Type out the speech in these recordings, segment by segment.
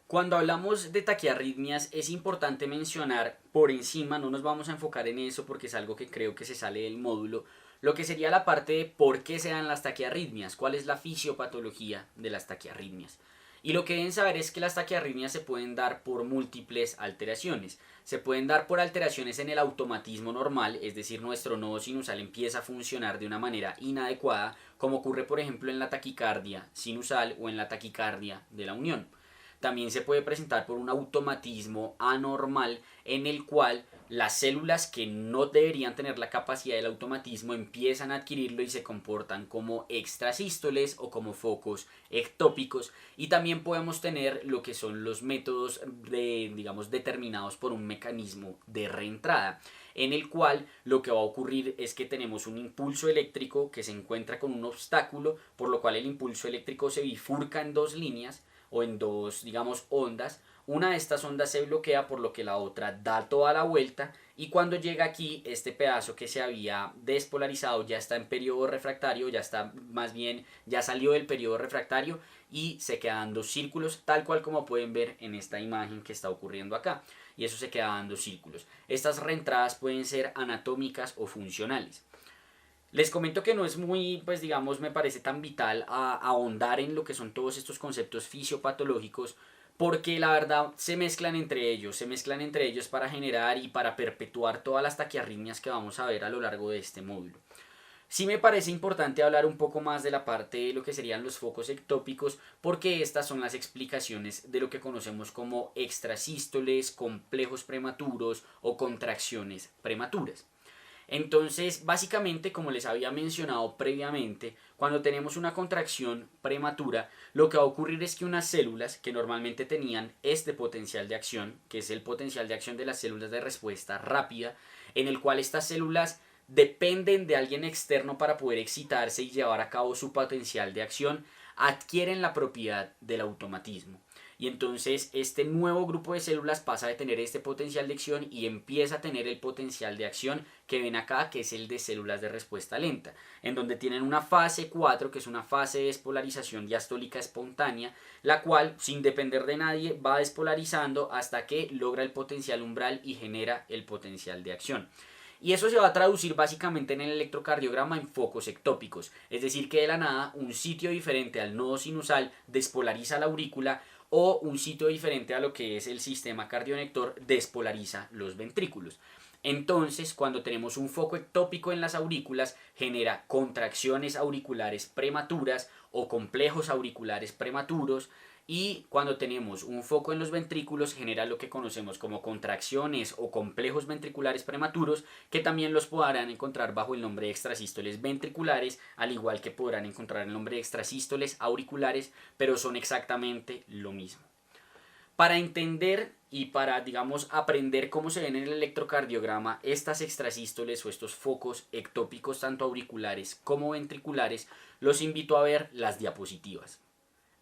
Cuando hablamos de taquiarritmias es importante mencionar por encima, no nos vamos a enfocar en eso porque es algo que creo que se sale del módulo, lo que sería la parte de por qué se dan las taquiarritmias, cuál es la fisiopatología de las taquiarritmias. Y lo que deben saber es que las taquiarritmias se pueden dar por múltiples alteraciones. Se pueden dar por alteraciones en el automatismo normal, es decir, nuestro nodo sinusal empieza a funcionar de una manera inadecuada, como ocurre por ejemplo en la taquicardia sinusal o en la taquicardia de la unión. También se puede presentar por un automatismo anormal en el cual las células que no deberían tener la capacidad del automatismo empiezan a adquirirlo y se comportan como extrasístoles o como focos ectópicos. Y también podemos tener lo que son los métodos digamos, determinados por un mecanismo de reentrada, en el cual lo que va a ocurrir es que tenemos un impulso eléctrico que se encuentra con un obstáculo, por lo cual el impulso eléctrico se bifurca en dos líneas o en dos, digamos, ondas. Una de estas ondas se bloquea, por lo que la otra da toda la vuelta, y cuando llega aquí, este pedazo que se había despolarizado ya está en periodo refractario, ya está, más bien, ya salió del periodo refractario y se quedan dos círculos, tal cual como pueden ver en esta imagen que está ocurriendo acá. Y eso se queda dando círculos. Estas reentradas pueden ser anatómicas o funcionales. Les comento que no es muy, pues digamos, me parece tan vital ahondar en lo que son todos estos conceptos fisiopatológicos, porque la verdad se mezclan entre ellos para generar y para perpetuar todas las taquiarritmias que vamos a ver a lo largo de este módulo. Sí me parece importante hablar un poco más de la parte de lo que serían los focos ectópicos, porque estas son las explicaciones de lo que conocemos como extrasístoles, complejos prematuros o contracciones prematuras. Entonces, básicamente, como les había mencionado previamente, cuando tenemos una contracción prematura, lo que va a ocurrir es que unas células que normalmente tenían este potencial de acción, que es el potencial de acción de las células de respuesta rápida, en el cual estas células dependen de alguien externo para poder excitarse y llevar a cabo su potencial de acción, adquieren la propiedad del automatismo. Y entonces este nuevo grupo de células pasa de tener este potencial de acción y empieza a tener el potencial de acción que ven acá, que es el de células de respuesta lenta, en donde tienen una fase 4, que es una fase de despolarización diastólica espontánea, la cual, sin depender de nadie, va despolarizando hasta que logra el potencial umbral y genera el potencial de acción. Y eso se va a traducir básicamente en el electrocardiograma en focos ectópicos, es decir, que de la nada un sitio diferente al nodo sinusal despolariza la aurícula, o un sitio diferente a lo que es el sistema cardionector despolariza los ventrículos. Entonces, cuando tenemos un foco ectópico en las aurículas, genera contracciones auriculares prematuras o complejos auriculares prematuros, y cuando tenemos un foco en los ventrículos genera lo que conocemos como contracciones o complejos ventriculares prematuros, que también los podrán encontrar bajo el nombre de extrasístoles ventriculares, al igual que podrán encontrar el nombre de extrasístoles auriculares, pero son exactamente lo mismo. Para entender y para, digamos, aprender cómo se ven en el electrocardiograma estas extrasístoles o estos focos ectópicos tanto auriculares como ventriculares, los invito a ver las diapositivas.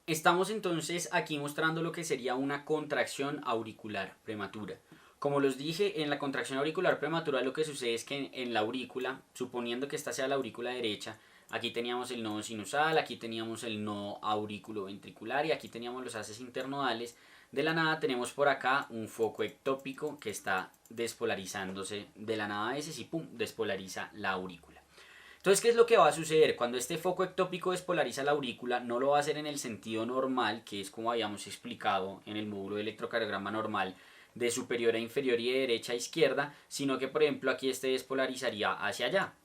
Estamos entonces aquí mostrando lo que sería una contracción auricular prematura. Como los dije, en la contracción auricular prematura lo que sucede es que en la aurícula, suponiendo que esta sea la aurícula derecha, aquí teníamos el nodo sinusal, aquí teníamos el nodo auriculoventricular y aquí teníamos los haces internodales. De la nada tenemos por acá un foco ectópico que está despolarizándose de la nada a ese, y pum, despolariza la aurícula. Entonces, ¿qué es lo que va a suceder? Cuando este foco ectópico despolariza la aurícula, no lo va a hacer en el sentido normal, que es como habíamos explicado en el módulo de electrocardiograma normal, de superior a inferior y de derecha a izquierda, sino que, por ejemplo, aquí este despolarizaría hacia allá.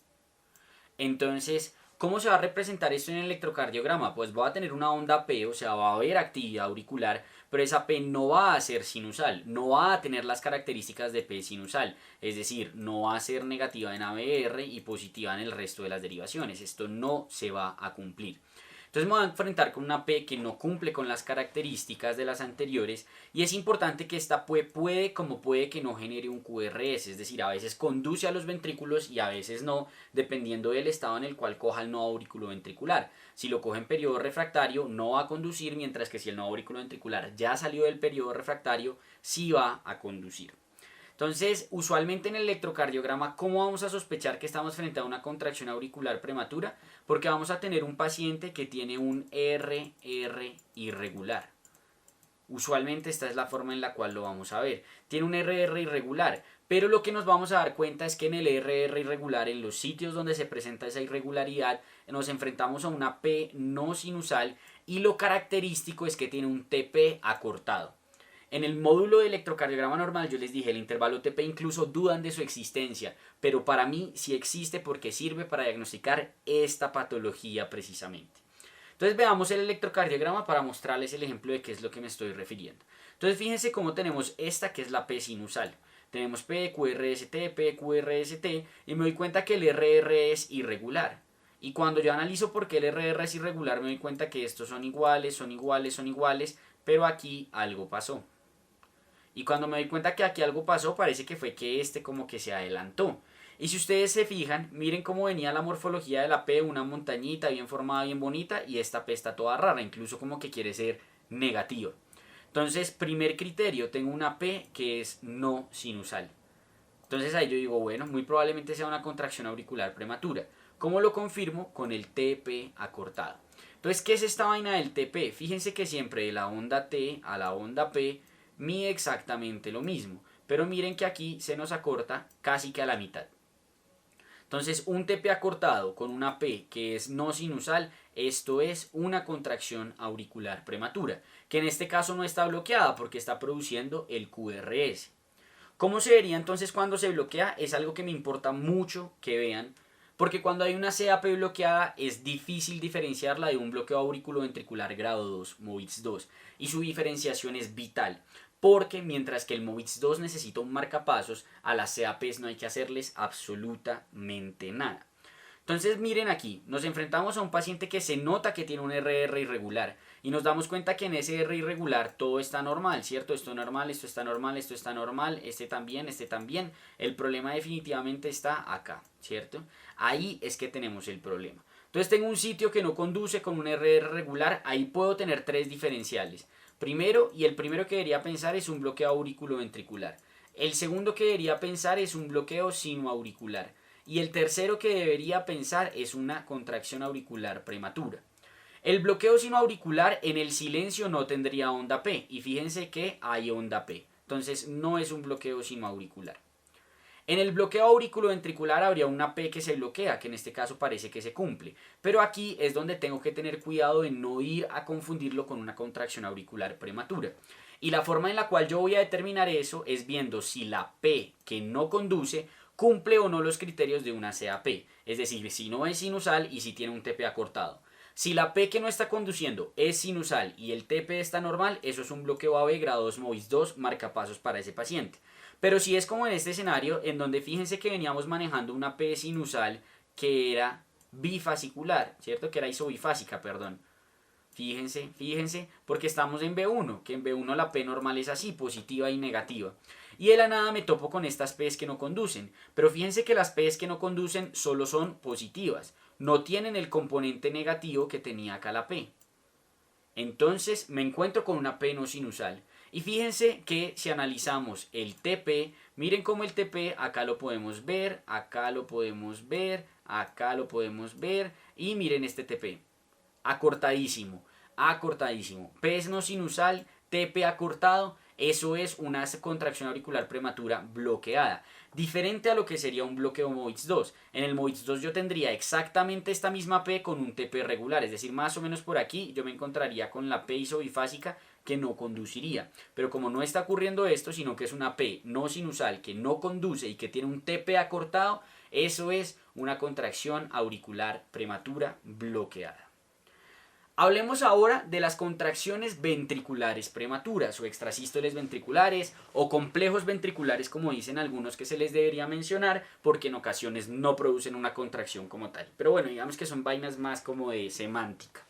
Entonces, ¿cómo se va a representar esto en el electrocardiograma? Pues va a tener una onda P, o sea, va a haber actividad auricular, pero esa P no va a ser sinusal, no va a tener las características de P sinusal, es decir, no va a ser negativa en ABR y positiva en el resto de las derivaciones. Esto no se va a cumplir. Entonces me voy a enfrentar con una P que no cumple con las características de las anteriores, y es importante que esta puede como puede que no genere un QRS, es decir, a veces conduce a los ventrículos y a veces no, dependiendo del estado en el cual coja el nodo auriculoventricular. Si lo coge en periodo refractario no va a conducir, mientras que si el nodo auriculoventricular ya salió del periodo refractario sí va a conducir. Entonces, usualmente en el electrocardiograma, ¿cómo vamos a sospechar que estamos frente a una contracción auricular prematura? Porque vamos a tener un paciente que tiene un RR irregular. Usualmente esta es la forma en la cual lo vamos a ver. Tiene un RR irregular, pero lo que nos vamos a dar cuenta es que en el RR irregular, en los sitios donde se presenta esa irregularidad, nos enfrentamos a una P no sinusal y lo característico es que tiene un TP acortado. En el módulo de electrocardiograma normal yo les dije, el intervalo TP incluso dudan de su existencia, pero para mí sí existe porque sirve para diagnosticar esta patología precisamente. Entonces veamos el electrocardiograma para mostrarles el ejemplo de qué es lo que me estoy refiriendo. Entonces fíjense cómo tenemos esta que es la P sinusal. Tenemos P, QRST, P, QRST y me doy cuenta que el RR es irregular. Y cuando yo analizo por qué el RR es irregular me doy cuenta que estos son iguales, son iguales, son iguales, pero aquí algo pasó. Y cuando me doy cuenta que aquí algo pasó, parece que fue que este como que se adelantó. Y si ustedes se fijan, miren cómo venía la morfología de la P, una montañita bien formada, bien bonita, y esta P está toda rara, incluso como que quiere ser negativa. Entonces, primer criterio, tengo una P que es no sinusal. Entonces ahí yo digo, bueno, muy probablemente sea una contracción auricular prematura. ¿Cómo lo confirmo? Con el TP acortado. Entonces, ¿qué es esta vaina del TP? Fíjense que siempre de la onda T a la onda P mide exactamente lo mismo, pero miren que aquí se nos acorta casi que a la mitad. Entonces un TP acortado con una P que es no sinusal, esto es una contracción auricular prematura, que en este caso no está bloqueada porque está produciendo el QRS. ¿Cómo se vería entonces cuando se bloquea? Es algo que me importa mucho que vean, porque cuando hay una CAP bloqueada es difícil diferenciarla de un bloqueo auriculoventricular grado 2, MOVITS 2, y su diferenciación es vital, porque mientras que el MOVITS 2 necesita un marcapasos, a las CAPs no hay que hacerles absolutamente nada. Entonces miren aquí, nos enfrentamos a un paciente que se nota que tiene un RR irregular y nos damos cuenta que en ese R irregular todo está normal, ¿cierto? Esto normal, esto está normal, esto está normal, este también, este también. El problema definitivamente está acá, ¿cierto? Ahí es que tenemos el problema. Entonces tengo un sitio que no conduce con un RR regular, ahí puedo tener tres diferenciales. Primero, y el primero que debería pensar es un bloqueo auriculoventricular. El segundo que debería pensar es un bloqueo sinoauricular. Y el tercero que debería pensar es una contracción auricular prematura. El bloqueo sinoauricular en el silencio no tendría onda P. Y fíjense que hay onda P. Entonces no es un bloqueo sinoauricular. En el bloqueo auriculoventricular habría una P que se bloquea, que en este caso parece que se cumple. Pero aquí es donde tengo que tener cuidado de no ir a confundirlo con una contracción auricular prematura. Y la forma en la cual yo voy a determinar eso es viendo si la P que no conduce cumple o no los criterios de una CAP, es decir, si no es sinusal y si tiene un TP acortado. Si la P que no está conduciendo es sinusal y el TP está normal, eso es un bloqueo AB grado 2 MOVIS 2 marcapasos para ese paciente. Pero si es como en este escenario, en donde fíjense que veníamos manejando una P sinusal que era bifasicular, ¿cierto? Que era isobifásica, perdón. Fíjense, porque estamos en B1, que en B1 la P normal es así, positiva y negativa. Y de la nada me topo con estas P's que no conducen. Pero fíjense que las P's que no conducen solo son positivas. No tienen el componente negativo que tenía acá la P. Entonces me encuentro con una P no sinusal. Y fíjense que si analizamos el TP, miren cómo el TP acá lo podemos ver, acá lo podemos ver, acá lo podemos ver. Y miren este TP. Acortadísimo, acortadísimo. P es no sinusal, TP acortado. Eso es una contracción auricular prematura bloqueada. Diferente a lo que sería un bloqueo MOVITS 2. En el MOVITS 2 yo tendría exactamente esta misma P con un TP regular. Es decir, más o menos por aquí yo me encontraría con la P isobifásica que no conduciría. Pero como no está ocurriendo esto, sino que es una P no sinusal que no conduce y que tiene un TP acortado, eso es una contracción auricular prematura bloqueada. Hablemos ahora de las contracciones ventriculares prematuras o extrasístoles ventriculares o complejos ventriculares como dicen algunos que se les debería mencionar porque en ocasiones no producen una contracción como tal. Pero bueno, digamos que son vainas más como de semántica.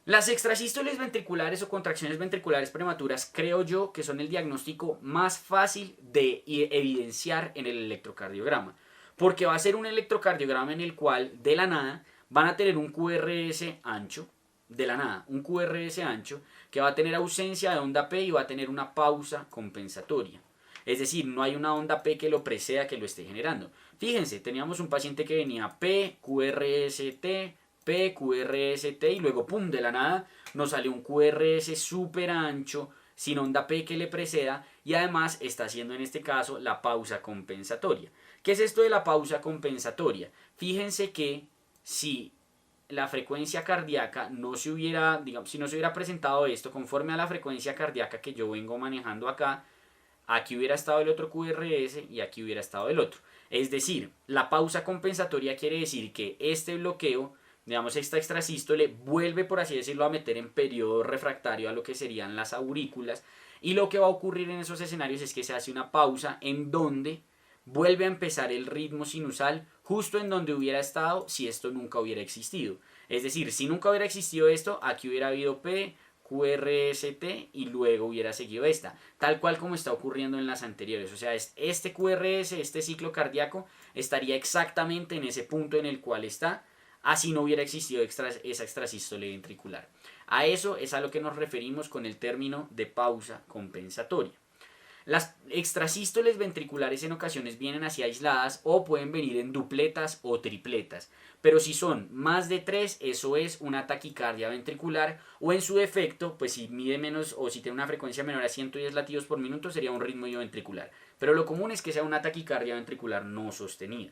Las extrasístoles ventriculares o contracciones ventriculares prematuras creo yo que son el diagnóstico más fácil de evidenciar en el electrocardiograma. Porque va a ser un electrocardiograma en el cual de la nada van a tener un QRS ancho, de la nada, un QRS ancho que va a tener ausencia de onda P y va a tener una pausa compensatoria. Es decir, no hay una onda P que lo preceda, que lo esté generando. Fíjense, teníamos un paciente que venía P, QRST, P, QRS, T y luego pum, de la nada nos sale un QRS súper ancho sin onda P que le preceda y además está haciendo en este caso la pausa compensatoria. ¿Qué es esto de la pausa compensatoria? Fíjense que si la frecuencia cardíaca no se hubiera, digamos, si no se hubiera presentado esto conforme a la frecuencia cardíaca que yo vengo manejando acá, aquí hubiera estado el otro QRS y aquí hubiera estado el otro. Es decir, la pausa compensatoria quiere decir que este bloqueo, digamos esta extrasístole, vuelve por así decirlo a meter en periodo refractario a lo que serían las aurículas y lo que va a ocurrir en esos escenarios es que se hace una pausa en donde vuelve a empezar el ritmo sinusal justo en donde hubiera estado si esto nunca hubiera existido. Es decir, si nunca hubiera existido esto, aquí hubiera habido P, QRST y luego hubiera seguido esta, tal cual como está ocurriendo en las anteriores. O sea, este QRS, este ciclo cardíaco, estaría exactamente en ese punto en el cual está, así no hubiera existido esa extrasístole ventricular. A eso es a lo que nos referimos con el término de pausa compensatoria. Las extrasístoles ventriculares en ocasiones vienen así aisladas o pueden venir en dupletas o tripletas. Pero si son más de 3, eso es una taquicardia ventricular o en su defecto, pues si mide menos o si tiene una frecuencia menor a 110 latidos por minuto sería un ritmo ventricular. Pero lo común es que sea una taquicardia ventricular no sostenida.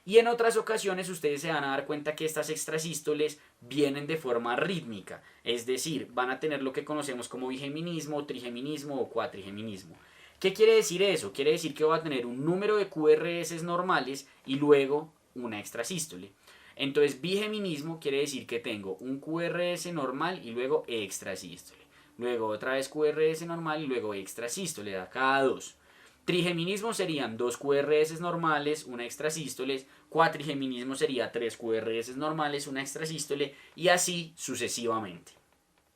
Y en otras ocasiones ustedes se van a dar cuenta que estas extrasístoles vienen de forma rítmica, es decir, van a tener lo que conocemos como bigeminismo, trigeminismo o cuatrigeminismo. ¿Qué quiere decir eso? Quiere decir que va a tener un número de QRS normales y luego una extrasístole. Entonces, bigeminismo quiere decir que tengo un QRS normal y luego extrasístole. Luego otra vez QRS normal y luego extrasístole, da cada dos. Trigeminismo serían 2 QRS normales, una extrasístole. Cuatrigeminismo sería 3 QRS normales, una extrasístole y así sucesivamente.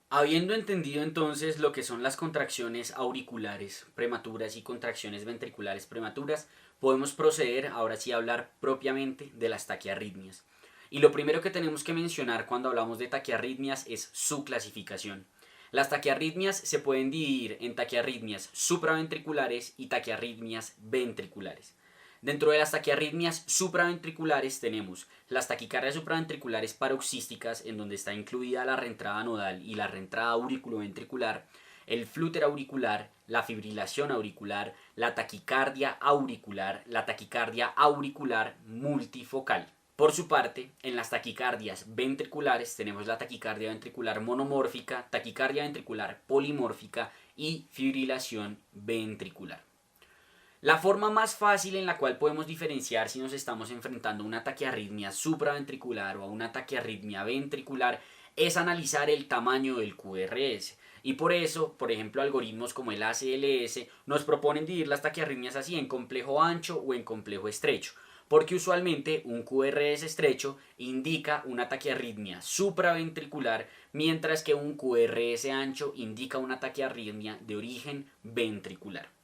Habiendo entendido entonces lo que son las contracciones auriculares prematuras y contracciones ventriculares prematuras, podemos proceder ahora sí a hablar propiamente de las taquiarritmias. Y lo primero que tenemos que mencionar cuando hablamos de taquiarritmias es su clasificación. Las taquiarritmias se pueden dividir en taquiarritmias supraventriculares y taquiarritmias ventriculares. Dentro de las taquiarritmias supraventriculares tenemos las taquicardias supraventriculares paroxísticas, en donde está incluida la reentrada nodal y la reentrada auriculoventricular, el flúter auricular, la fibrilación auricular, la taquicardia auricular multifocal. Por su parte, en las taquicardias ventriculares tenemos la taquicardia ventricular monomórfica, taquicardia ventricular polimórfica y fibrilación ventricular. La forma más fácil en la cual podemos diferenciar si nos estamos enfrentando a una taquiarritmia supraventricular o a una taquiarritmia ventricular es analizar el tamaño del QRS. Y por eso, por ejemplo, algoritmos como el ACLS nos proponen dividir las taquiarritmias así en complejo ancho o en complejo estrecho. Porque usualmente un QRS estrecho indica una taquiarritmia supraventricular, mientras que un QRS ancho indica una taquiarritmia de origen ventricular.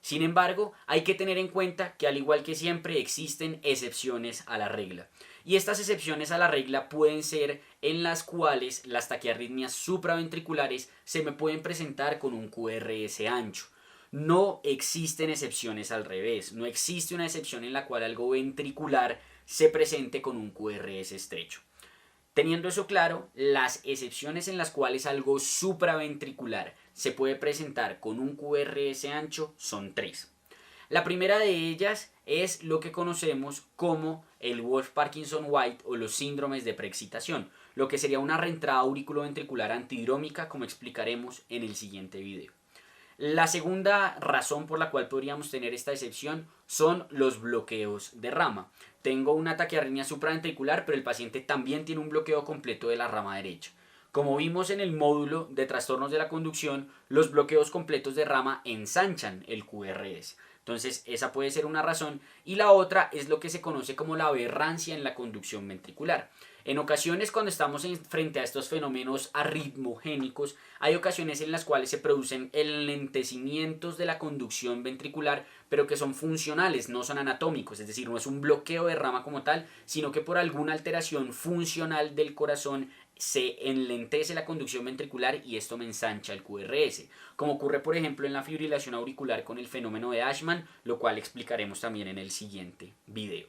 Sin embargo, hay que tener en cuenta que al igual que siempre existen excepciones a la regla. Y estas excepciones a la regla pueden ser en las cuales las taquiarritmias supraventriculares se me pueden presentar con un QRS ancho. No existen excepciones al revés, no existe una excepción en la cual algo ventricular se presente con un QRS estrecho. Teniendo eso claro, las excepciones en las cuales algo supraventricular se puede presentar con un QRS ancho son 3. La primera de ellas es lo que conocemos como el Wolff-Parkinson-White o los síndromes de preexcitación, lo que sería una reentrada auriculoventricular antidrómica, como explicaremos en el siguiente video. La segunda razón por la cual podríamos tener esta excepción son los bloqueos de rama. Tengo una taquiarritmia supraventricular, pero el paciente también tiene un bloqueo completo de la rama derecha. Como vimos en el módulo de trastornos de la conducción, los bloqueos completos de rama ensanchan el QRS. Entonces esa puede ser una razón y la otra es lo que se conoce como la aberrancia en la conducción ventricular. En ocasiones cuando estamos frente a estos fenómenos arritmogénicos, hay ocasiones en las cuales se producen enlentecimientos de la conducción ventricular, pero que son funcionales, no son anatómicos, es decir, no es un bloqueo de rama como tal, sino que por alguna alteración funcional del corazón se enlentece la conducción ventricular y esto me ensancha el QRS, como ocurre por ejemplo en la fibrilación auricular con el fenómeno de Ashman, lo cual explicaremos también en el siguiente video.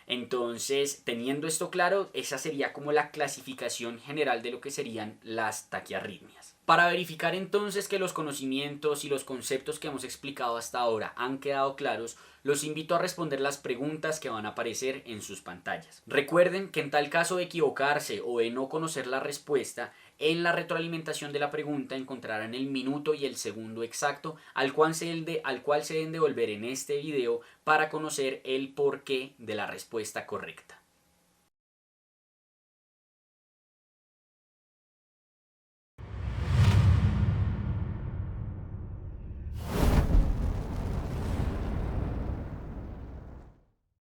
Entonces, teniendo esto claro, esa sería como la clasificación general de lo que serían las taquiarritmias. Para verificar entonces que los conocimientos y los conceptos que hemos explicado hasta ahora han quedado claros, los invito a responder las preguntas que van a aparecer en sus pantallas. Recuerden que en tal caso de equivocarse o de no conocer la respuesta, en la retroalimentación de la pregunta encontrarán el minuto y el segundo exacto al cual se deben devolver en este video para conocer el porqué de la respuesta correcta.